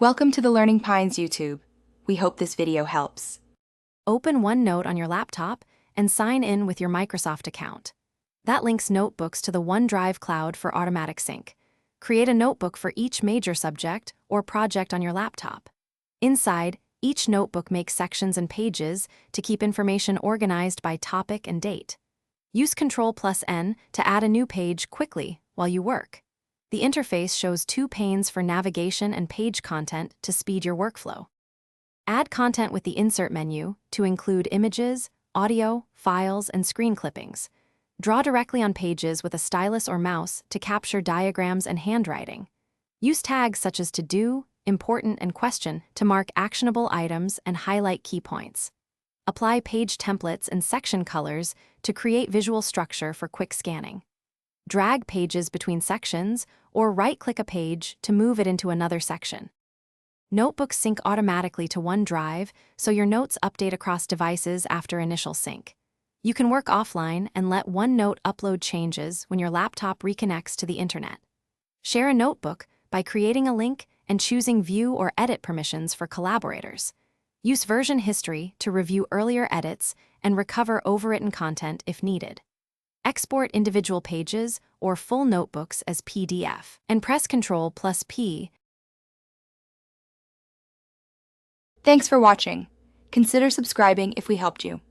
Welcome to the Learning Pines YouTube. We hope this video helps. Open OneNote on your laptop and sign in with your Microsoft account. That links notebooks to the OneDrive cloud for automatic sync. Create a notebook for each major subject or project on your laptop. Inside, each notebook makes sections and pages to keep information organized by topic and date. Use Ctrl+N to add a new page quickly while you work. The interface shows two panes for navigation and page content to speed your workflow. Add content with the Insert menu to include images, audio, files, and screen clippings. Draw directly on pages with a stylus or mouse to capture diagrams and handwriting. Use tags such as To Do, Important, and Question to mark actionable items and highlight key points. Apply page templates and section colors to create visual structure for quick scanning. Drag pages between sections or right-click a page to move it into another section. Notebooks sync automatically to OneDrive, so your notes update across devices after initial sync. You can work offline and let OneNote upload changes when your laptop reconnects to the internet. Share a notebook by creating a link and choosing View or Edit permissions for collaborators. Use version history to review earlier edits and recover overwritten content if needed. Export individual pages or full notebooks as PDF, and press Ctrl+P. Thanks for watching. Consider subscribing if we helped you.